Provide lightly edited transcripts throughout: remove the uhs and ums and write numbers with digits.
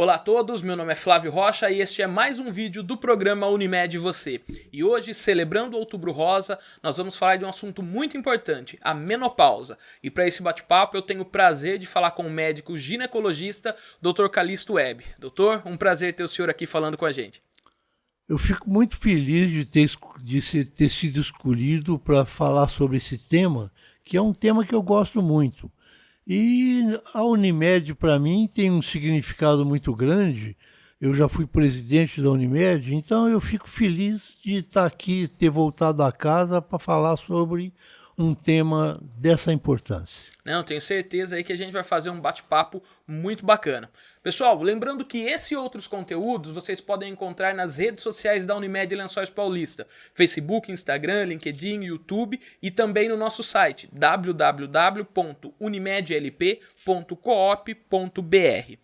Olá a todos, meu nome é Flávio Rocha e este é mais um vídeo do programa Unimed Você. E hoje, celebrando o Outubro Rosa, nós vamos falar de um assunto muito importante, a menopausa. E para esse bate-papo eu tenho o prazer de falar com o médico ginecologista, Dr. Calixto Webb. Doutor, um prazer ter o senhor aqui falando com a gente. Eu fico muito feliz ter sido escolhido para falar sobre esse tema, que é um tema que eu gosto muito. E a Unimed, para mim, tem um significado muito grande. Eu já fui presidente da Unimed, então eu fico feliz de estar aqui, ter voltado a casa para falar sobre um tema dessa importância. Não, tenho certeza aí que a gente vai fazer um bate-papo muito bacana. Pessoal, lembrando que esse e outros conteúdos vocês podem encontrar nas redes sociais da Unimed Lençóis Paulista, Facebook, Instagram, LinkedIn, YouTube e também no nosso site www.unimedlp.coop.br.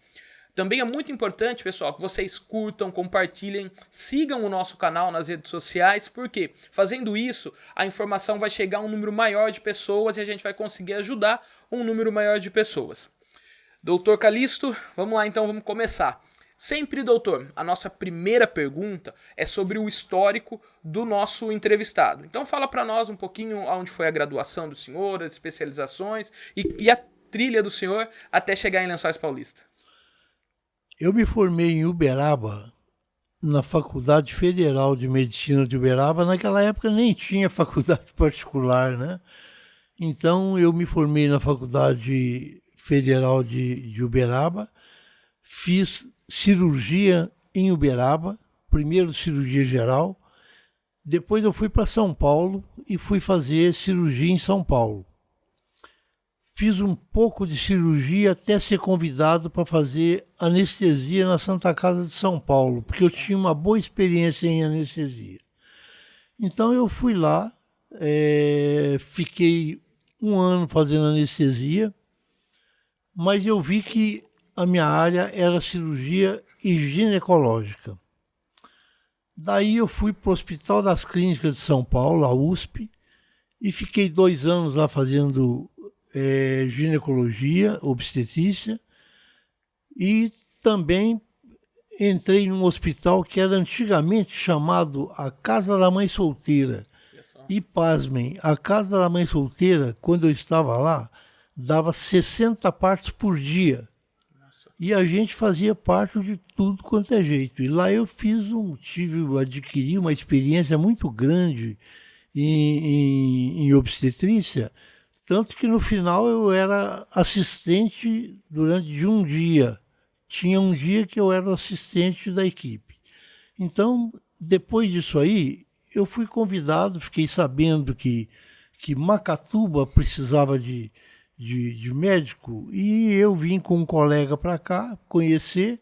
Também é muito importante, pessoal, que vocês curtam, compartilhem, sigam o nosso canal nas redes sociais, porque fazendo isso, a informação vai chegar a um número maior de pessoas e a gente vai conseguir ajudar um número maior de pessoas. Doutor Calixto, vamos lá então, vamos começar. Sempre, doutor, a nossa primeira pergunta é sobre o histórico do nosso entrevistado. Então fala para nós um pouquinho onde foi a graduação do senhor, as especializações e a trilha do senhor até chegar em Lençóis Paulista. Eu me formei em Uberaba, na Faculdade Federal de Medicina de Uberaba. Naquela época nem tinha faculdade particular, né? Então eu me formei na Faculdade Federal de Uberaba, fiz cirurgia em Uberaba, primeiro cirurgia geral, depois eu fui para São Paulo e fui fazer cirurgia em São Paulo. Fiz um pouco de cirurgia até ser convidado para fazer anestesia na Santa Casa de São Paulo, porque eu tinha uma boa experiência em anestesia. Então eu fui lá, fiquei um ano fazendo anestesia, mas eu vi que a minha área era cirurgia e ginecológica. Daí eu fui para o Hospital das Clínicas de São Paulo, a USP, e fiquei 2 anos lá fazendo ginecologia, obstetrícia, e também entrei num hospital que era antigamente chamado a Casa da Mãe Solteira. E pasmem, a Casa da Mãe Solteira, quando eu estava lá, dava 60 partos por dia. Nossa. E a gente fazia parto de tudo quanto é jeito. E lá eu adquiri uma experiência muito grande em obstetrícia, tanto que no final eu era assistente durante um dia. Tinha um dia que eu era assistente da equipe. Então, depois disso aí, eu fui convidado, fiquei sabendo que Macatuba precisava de médico, e eu vim com um colega para cá conhecer.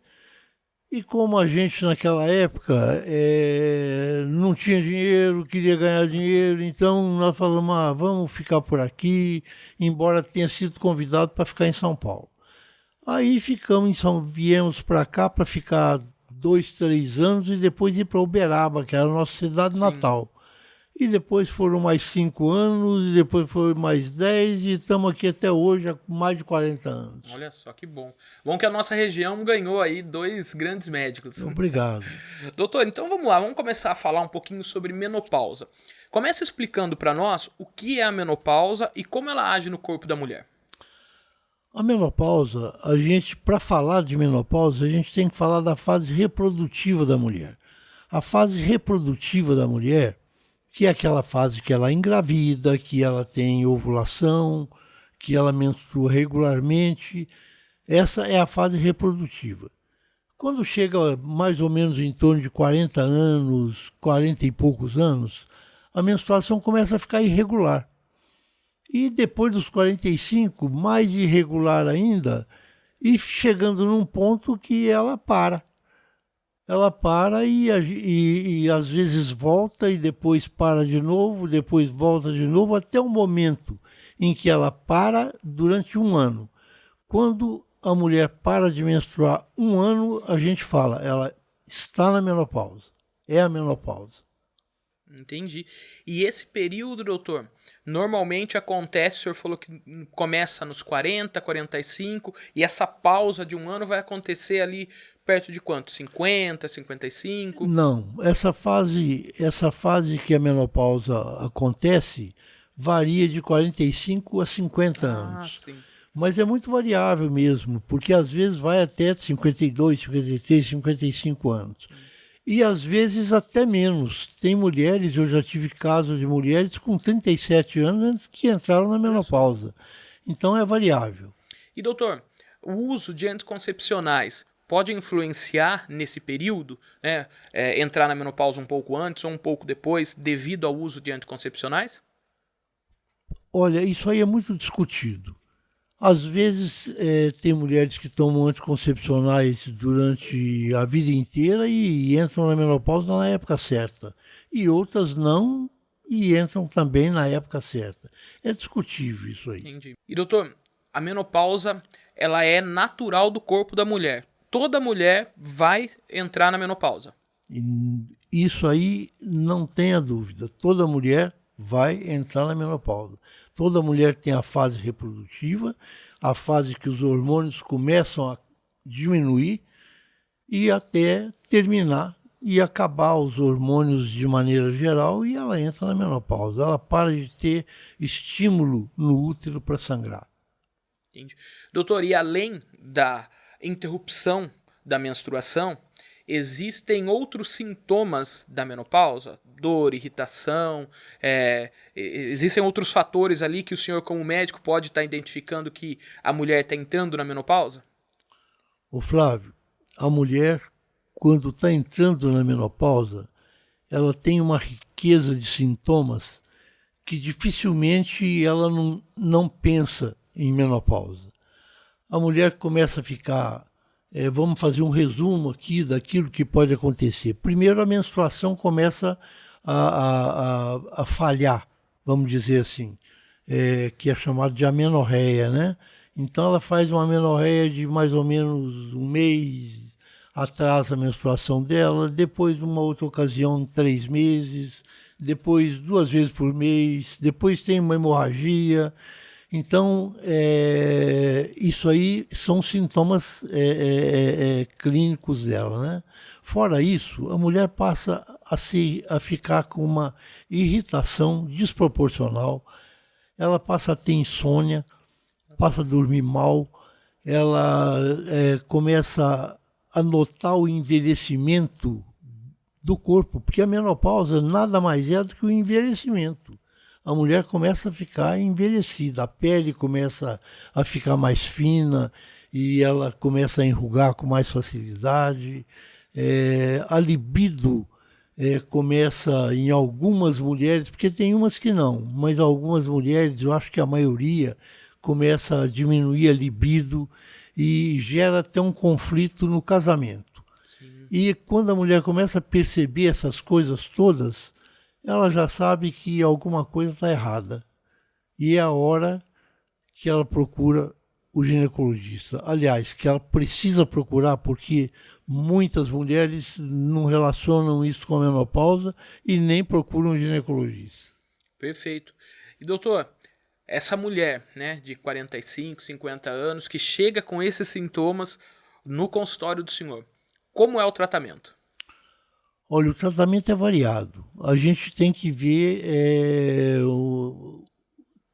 E como a gente naquela época não tinha dinheiro, queria ganhar dinheiro, então nós falamos, vamos ficar por aqui, embora tenha sido convidado para ficar em São Paulo. Aí viemos para cá para ficar 2, 3 anos e depois ir para Uberaba, que era a nossa cidade natal. E depois foram mais 5 anos, e depois foram mais 10, e estamos aqui até hoje, há mais de 40 anos. Olha só, que bom. Bom que a nossa região ganhou aí 2 grandes médicos. Obrigado. Doutor, então vamos lá, vamos começar a falar um pouquinho sobre menopausa. Comece explicando para nós o que é a menopausa e como ela age no corpo da mulher. A menopausa, para falar de menopausa, a gente tem que falar da fase reprodutiva da mulher. A fase reprodutiva da mulher, que é aquela fase que ela engravida, que ela tem ovulação, que ela menstrua regularmente. Essa é a fase reprodutiva. Quando chega mais ou menos em torno de 40 anos, 40 e poucos anos, a menstruação começa a ficar irregular. E depois dos 45, mais irregular ainda, e chegando num ponto que ela para. Ela para e às vezes volta e depois para de novo, depois volta de novo, até o momento em que ela para durante 1 ano. Quando a mulher para de menstruar 1 ano, a gente fala, ela está na menopausa, é a menopausa. Entendi. E esse período, doutor, normalmente acontece, o senhor falou que começa nos 40, 45, e essa pausa de 1 ano vai acontecer ali perto de quanto? 50, 55? Não, essa fase que a menopausa acontece varia de 45 a 50 Ah, anos. sim. Mas é muito variável mesmo, porque às vezes vai até 52, 53, 55 anos. E às vezes até menos. Tem mulheres, eu já tive casos de mulheres com 37 anos que entraram na Olha só. menopausa. Então é variável. E doutor, o uso de anticoncepcionais pode influenciar nesse período, né? Entrar na menopausa um pouco antes ou um pouco depois, devido ao uso de anticoncepcionais? Olha, isso aí é muito discutido. Às vezes tem mulheres que tomam anticoncepcionais durante a vida inteira e entram na menopausa na época certa. E outras não e entram também na época certa. É discutível isso aí. Entendi. E doutor, a menopausa, ela é natural do corpo da mulher. Toda mulher vai entrar na menopausa. E isso aí não tenha dúvida. Toda mulher vai entrar na menopausa. Toda mulher tem a fase reprodutiva, a fase que os hormônios começam a diminuir e até terminar e acabar os hormônios de maneira geral e ela entra na menopausa. Ela para de ter estímulo no útero para sangrar. Entendi. Doutor, e além da interrupção da menstruação, existem outros sintomas da menopausa? Dor, irritação, existem outros fatores ali que o senhor, como médico, pode estar identificando que a mulher está entrando na menopausa? Ô Flávio, a mulher, quando está entrando na menopausa, ela tem uma riqueza de sintomas que dificilmente ela não pensa em menopausa. A mulher começa a ficar, vamos fazer um resumo aqui daquilo que pode acontecer. Primeiro, a menstruação começa a falhar, vamos dizer assim, que é chamado de amenorreia, né? Então ela faz uma amenorreia de mais ou menos um mês, atrasa a menstruação dela, depois numa outra ocasião 3 meses, depois 2 vezes por mês, depois tem uma hemorragia. Então, isso aí são sintomas clínicos dela, né? Fora isso, a mulher passa a ficar com uma irritação desproporcional, ela passa a ter insônia, passa a dormir mal, ela começa a notar o envelhecimento do corpo, porque a menopausa nada mais é do que o envelhecimento. A mulher começa a ficar envelhecida, a pele começa a ficar mais fina e ela começa a enrugar com mais facilidade. A libido começa em algumas mulheres, porque tem umas que não, mas algumas mulheres, eu acho que a maioria, começa a diminuir a libido e gera até um conflito no casamento. Sim. E quando a mulher começa a perceber essas coisas todas, ela já sabe que alguma coisa está errada. E é a hora que ela procura o ginecologista. Aliás, que ela precisa procurar, porque muitas mulheres não relacionam isso com a menopausa e nem procuram o ginecologista. Perfeito. E doutor, essa mulher, né, de 45, 50 anos, que chega com esses sintomas no consultório do senhor, como é o tratamento? Olha, o tratamento é variado. A gente tem que ver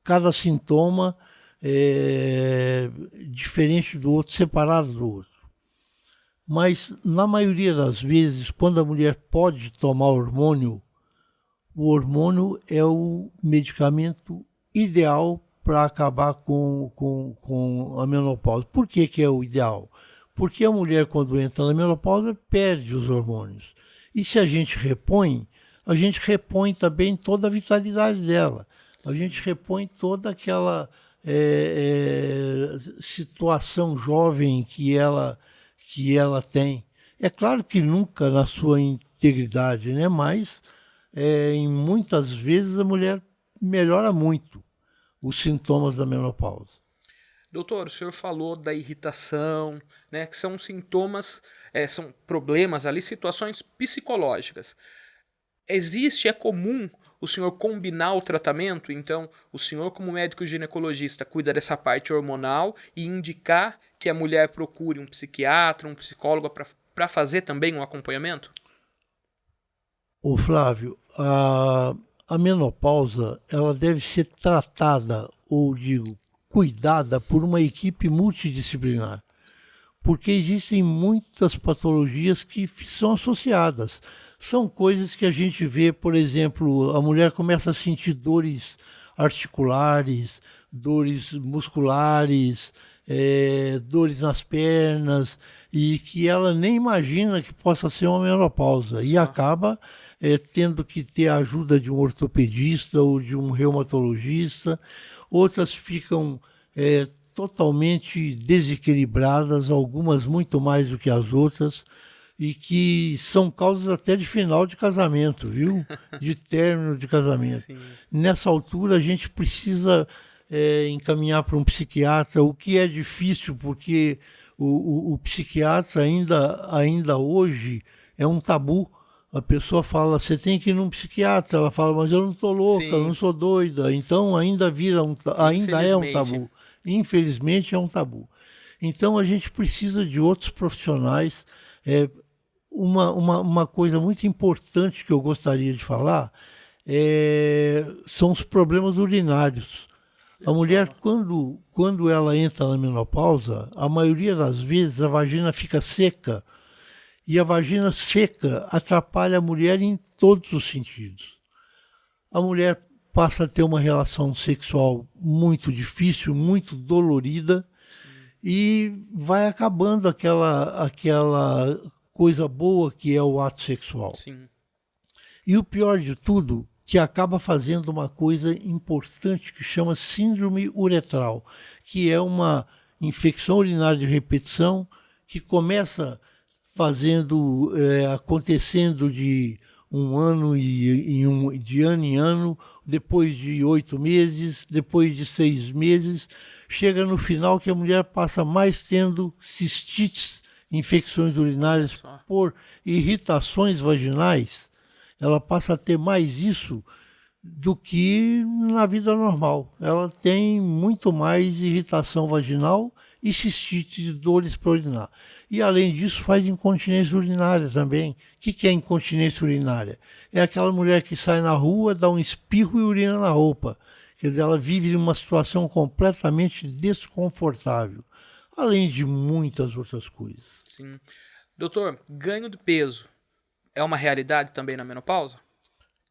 cada sintoma diferente do outro, separado do outro. Mas, na maioria das vezes, quando a mulher pode tomar hormônio, o hormônio é o medicamento ideal para acabar com a menopausa. Por que é o ideal? Porque a mulher, quando entra na menopausa, perde os hormônios. E se a gente repõe também toda a vitalidade dela. A gente repõe toda aquela situação jovem que ela tem. É claro que nunca na sua integridade, né? Mas em muitas vezes a mulher melhora muito os sintomas da menopausa. Doutor, o senhor falou da irritação, né, que são sintomas, são problemas ali, situações psicológicas. É comum o senhor combinar o tratamento? Então, o senhor, como médico ginecologista, cuida dessa parte hormonal e indicar que a mulher procure um psiquiatra, um psicólogo para fazer também um acompanhamento? Ô Flávio, a menopausa ela deve ser tratada, ou digo, cuidada por uma equipe multidisciplinar, porque existem muitas patologias que são associadas. São coisas que a gente vê, por exemplo, a mulher começa a sentir dores articulares, dores musculares, dores nas pernas, e que ela nem imagina que possa ser uma menopausa. E acaba tendo que ter a ajuda de um ortopedista ou de um reumatologista. Outras ficam totalmente desequilibradas, algumas muito mais do que as outras, e que são causas até de final de casamento, viu? De término de casamento. Sim. Nessa altura a gente precisa encaminhar para um psiquiatra, o que é difícil porque o psiquiatra ainda hoje é um tabu. A pessoa fala, você tem que ir num psiquiatra, ela fala, mas eu não estou louca, eu não sou doida. Então ainda é um tabu. Infelizmente é um tabu. Então a gente precisa de outros profissionais. Uma coisa muito importante que eu gostaria de falar são os problemas urinários. A mulher, quando ela entra na menopausa, a maioria das vezes a vagina fica seca, e a vagina seca atrapalha a mulher em todos os sentidos. A mulher passa a ter uma relação sexual muito difícil, muito dolorida, e vai acabando aquela coisa boa que é o ato sexual. Sim. E o pior de tudo, que acaba fazendo uma coisa importante que chama síndrome uretral, que é uma infecção urinária de repetição que começa acontecendo de um ano de ano em ano, depois de 8 meses, depois de 6 meses, chega no final que a mulher passa mais tendo cistites, infecções urinárias por irritações vaginais. Ela passa a ter mais isso do que na vida normal. Ela tem muito mais irritação vaginal e cistite de dores para urinar. E além disso faz incontinência urinária também. O que é incontinência urinária? É aquela mulher que sai na rua, dá um espirro e urina na roupa. Quer dizer, ela vive em uma situação completamente desconfortável, além de muitas outras coisas. Sim. Doutor, ganho de peso é uma realidade também na menopausa?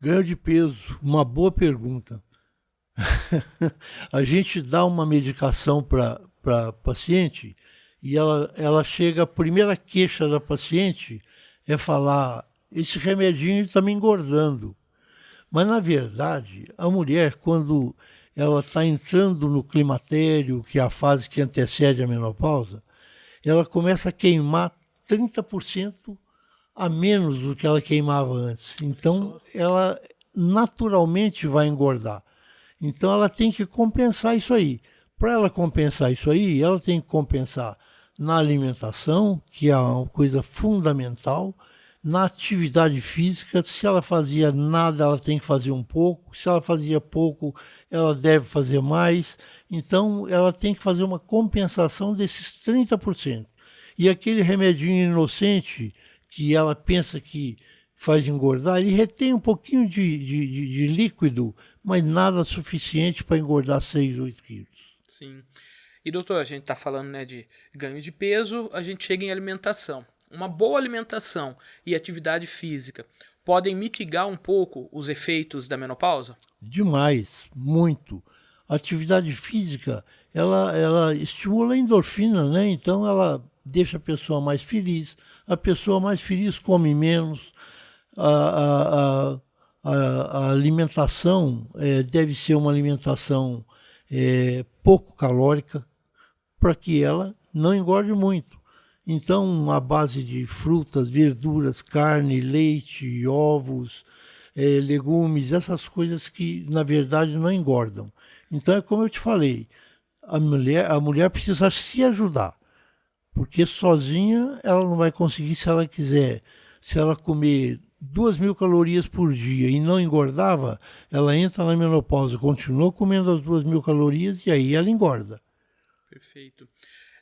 Ganho de peso, uma boa pergunta. A gente dá uma medicação para paciente e ela chega, a primeira queixa da paciente é falar, esse remedinho está me engordando. Mas, na verdade, a mulher, quando ela está entrando no climatério, que é a fase que antecede a menopausa, ela começa a queimar 30% a menos do que ela queimava antes. Então, ela naturalmente vai engordar. Então, ela tem que compensar isso aí. Para ela compensar isso aí, ela tem que compensar na alimentação, que é uma coisa fundamental, na atividade física. Se ela fazia nada, ela tem que fazer um pouco. Se ela fazia pouco, ela deve fazer mais. Então, ela tem que fazer uma compensação desses 30%. E aquele remedinho inocente que ela pensa que faz engordar, ele retém um pouquinho de líquido, mas nada suficiente para engordar 6, 8 quilos. Sim. E doutor, a gente está falando, né, de ganho de peso, a gente chega em alimentação. Uma boa alimentação e atividade física podem mitigar um pouco os efeitos da menopausa? Demais, muito. A atividade física, ela estimula a endorfina, né? Então ela deixa a pessoa mais feliz. A pessoa mais feliz come menos. A alimentação deve ser uma alimentação pouco calórica, para que ela não engorde muito. Então, a base de frutas, verduras, carne, leite, ovos, legumes, essas coisas que, na verdade, não engordam. Então, é como eu te falei, a mulher precisa se ajudar, porque sozinha ela não vai conseguir. Se ela quiser, se ela comer 2.000 calorias por dia e não engordava, ela entra na menopausa, continua comendo as 2.000 calorias e aí ela engorda. Perfeito.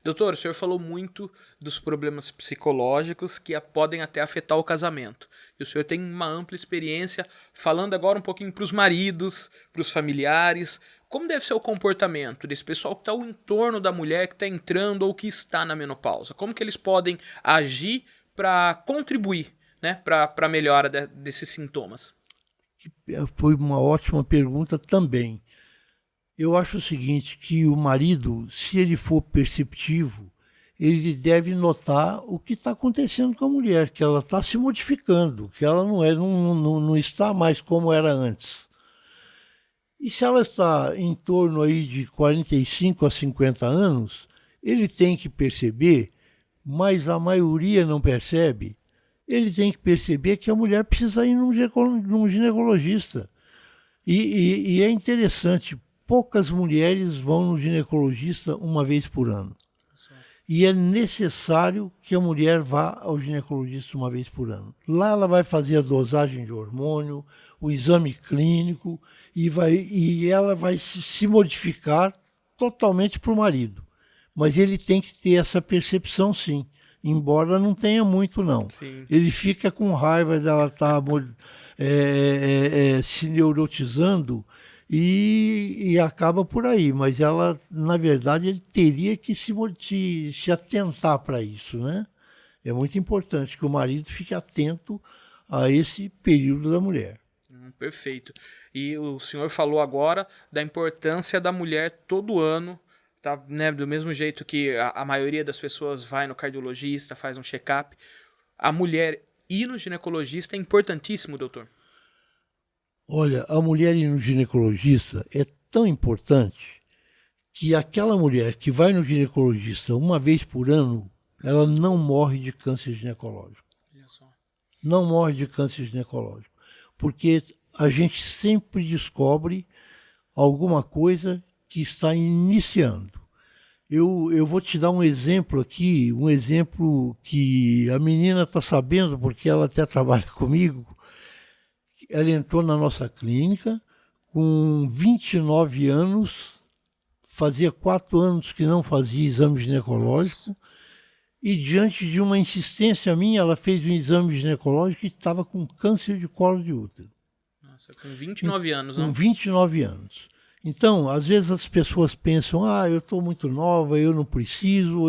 Doutor, o senhor falou muito dos problemas psicológicos que podem até afetar o casamento. E o senhor tem uma ampla experiência falando agora um pouquinho para os maridos, para os familiares. Como deve ser o comportamento desse pessoal que está ao entorno da mulher que está entrando ou que está na menopausa? Como que eles podem agir para contribuir, né, para a melhora desses sintomas? Foi uma ótima pergunta também. Eu acho o seguinte, que o marido, se ele for perceptivo, ele deve notar o que está acontecendo com a mulher, que ela está se modificando, que ela não está mais como era antes. E se ela está em torno aí de 45 a 50 anos, ele tem que perceber, mas a maioria não percebe, ele tem que perceber que a mulher precisa ir num ginecologista. E é interessante, poucas mulheres vão no ginecologista uma vez por ano. E é necessário que a mulher vá ao ginecologista uma vez por ano. Lá ela vai fazer a dosagem de hormônio, o exame clínico, e ela vai se modificar totalmente para o marido. Mas ele tem que ter essa percepção, sim. Embora não tenha muito, não. Sim. Ele fica com raiva dela estar se neurotizando e acaba por aí. Mas ela, na verdade, ele teria que se atentar para isso, né? É muito importante que o marido fique atento a esse período da mulher. Perfeito. E o senhor falou agora da importância da mulher todo ano, tá, né, do mesmo jeito que a maioria das pessoas vai no cardiologista, faz um check-up. A mulher ir no ginecologista é importantíssimo, doutor? Olha, a mulher ir no ginecologista é tão importante que aquela mulher que vai no ginecologista uma vez por ano, ela não morre de câncer ginecológico. Olha só. Não morre de câncer ginecológico. Porque a gente sempre descobre alguma coisa que está iniciando. Eu vou te dar um exemplo aqui, um exemplo que a menina está sabendo, porque ela até trabalha comigo. Ela entrou na nossa clínica com 29 anos, fazia 4 anos que não fazia exame ginecológico, e diante de uma insistência minha, ela fez um exame ginecológico e estava com câncer de colo de útero. Nossa, com 29 anos, não? Com 29 anos. Então, às vezes as pessoas pensam, eu estou muito nova, eu não preciso,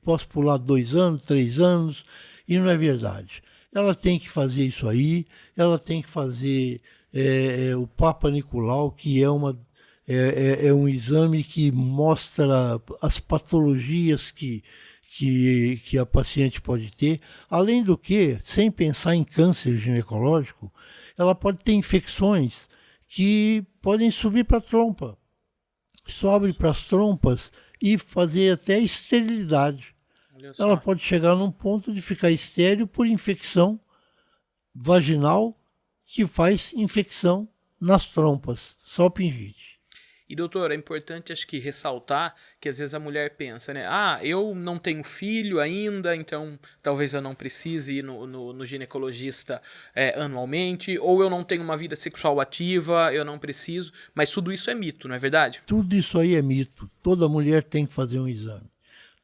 posso pular 2 anos, 3 anos, e não é verdade. Ela tem que fazer isso aí, ela tem que fazer o Papa Nicolau, que é um exame que mostra as patologias que a paciente pode ter. Além do que, sem pensar em câncer ginecológico, ela pode ter infecções que podem subir para a trompa. Sobe para as trompas e fazer até esterilidade. Ela pode chegar num ponto de ficar estéril por infecção vaginal que faz infecção nas trompas, salpingite. E, doutor, é importante, acho que, ressaltar que às vezes a mulher pensa, né? Eu não tenho filho ainda, então talvez eu não precise ir no ginecologista anualmente, ou eu não tenho uma vida sexual ativa, eu não preciso, mas tudo isso é mito, não é verdade? Tudo isso aí é mito. Toda mulher tem que fazer um exame.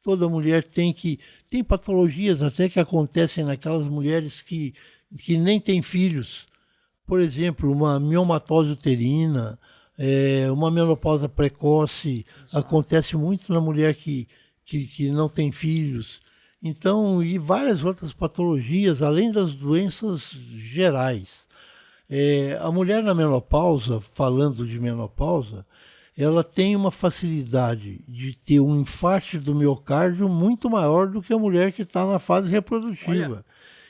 Toda mulher tem patologias até que acontecem naquelas mulheres que nem têm filhos. Por exemplo, uma miomatose uterina, uma menopausa precoce, acontece muito na mulher que não tem filhos. Então, e várias outras patologias, além das doenças gerais. A mulher na menopausa, falando de menopausa, ela tem uma facilidade de ter um infarto do miocárdio muito maior do que a mulher que está na fase reprodutiva. Olha.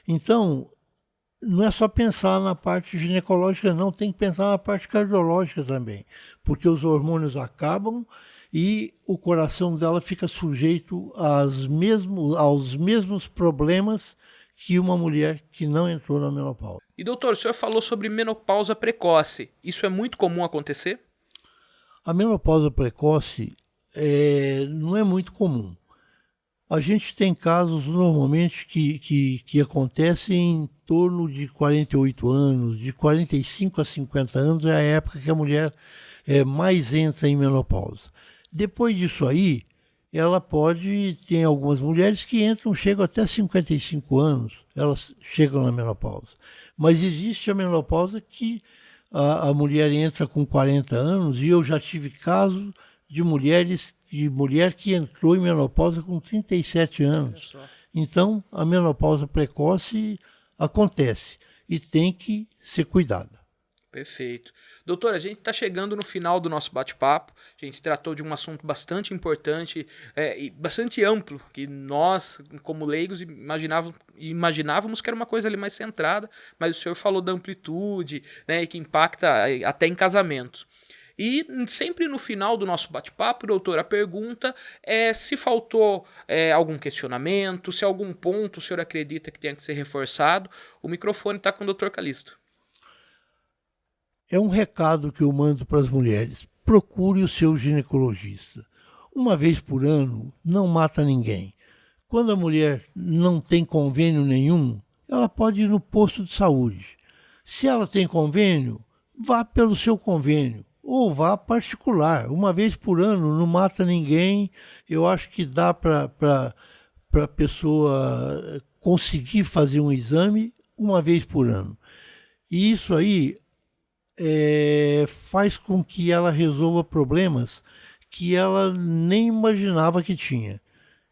Então, não é só pensar na parte ginecológica, não, tem que pensar na parte cardiológica também, porque os hormônios acabam e o coração dela fica sujeito aos mesmos problemas que uma mulher que não entrou na menopausa. E doutor, o senhor falou sobre menopausa precoce. Isso é muito comum acontecer? A menopausa precoce não é muito comum. A gente tem casos normalmente que acontecem em torno de 48 anos, de 45 a 50 anos é a época que a mulher mais entra em menopausa. Depois disso aí, ela pode, tem algumas mulheres que chegam até 55 anos, elas chegam na menopausa. Mas existe a menopausa que a mulher entra com 40 anos, e eu já tive casos de mulher que entrou em menopausa com 37 anos. Então, a menopausa precoce acontece e tem que ser cuidada. Perfeito. Doutor, a gente está chegando no final do nosso bate-papo. A gente tratou de um assunto bastante importante e bastante amplo, que nós, como leigos, imaginávamos que era uma coisa ali mais centrada, mas o senhor falou da amplitude, né, que impacta até em casamentos. E sempre no final do nosso bate-papo, doutor, a pergunta é se faltou algum questionamento, se algum ponto o senhor acredita que tenha que ser reforçado. O microfone está com o doutor Calixto. É um recado que eu mando para as mulheres. Procure o seu ginecologista. Uma vez por ano não mata ninguém. Quando a mulher não tem convênio nenhum, ela pode ir no posto de saúde. Se ela tem convênio, vá pelo seu convênio ou vá particular. Uma vez por ano não mata ninguém. Eu acho que dá para a pessoa conseguir fazer um exame uma vez por ano. E isso aí faz com que ela resolva problemas que ela nem imaginava que tinha.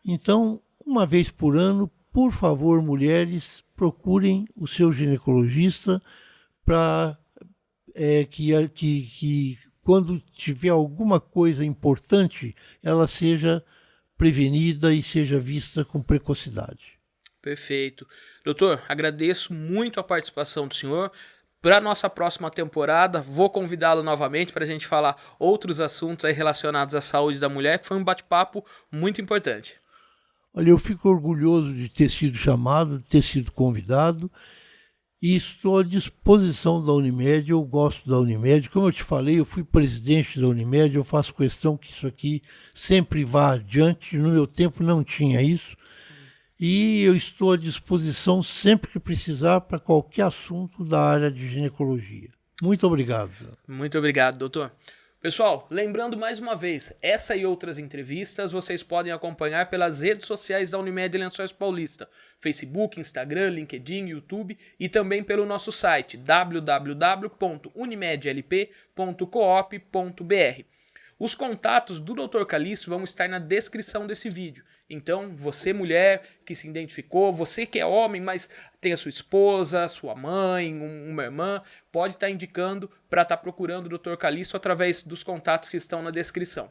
Então, uma vez por ano, por favor, mulheres, procurem o seu ginecologista para que quando tiver alguma coisa importante, ela seja prevenida e seja vista com precocidade. Perfeito. Doutor, agradeço muito a participação do senhor. Para a nossa próxima temporada, vou convidá-lo novamente para a gente falar outros assuntos aí relacionados à saúde da mulher, que foi um bate-papo muito importante. Olha, eu fico orgulhoso de ter sido chamado, de ter sido convidado, e estou à disposição da Unimed. Eu gosto da Unimed. Como eu te falei, eu fui presidente da Unimed, eu faço questão que isso aqui sempre vá adiante. No meu tempo não tinha isso. E eu estou à disposição sempre que precisar para qualquer assunto da área de ginecologia. Muito obrigado. Muito obrigado, doutor. Pessoal, lembrando mais uma vez, essa e outras entrevistas vocês podem acompanhar pelas redes sociais da Unimed Lençóis Paulista, Facebook, Instagram, LinkedIn, YouTube e também pelo nosso site www.unimedlp.coop.br. Os contatos do Dr. Calixto vão estar na descrição desse vídeo. Então, você mulher que se identificou, você que é homem, mas tem a sua esposa, sua mãe, uma irmã, pode estar indicando para estar procurando o Dr. Calixto através dos contatos que estão na descrição.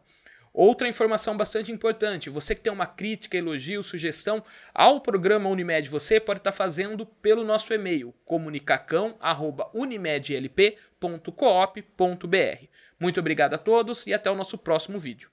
Outra informação bastante importante, você que tem uma crítica, elogio, sugestão ao programa Unimed, você pode estar fazendo pelo nosso e-mail, comunicacão@unimedlp.coop.br. Muito obrigado a todos e até o nosso próximo vídeo.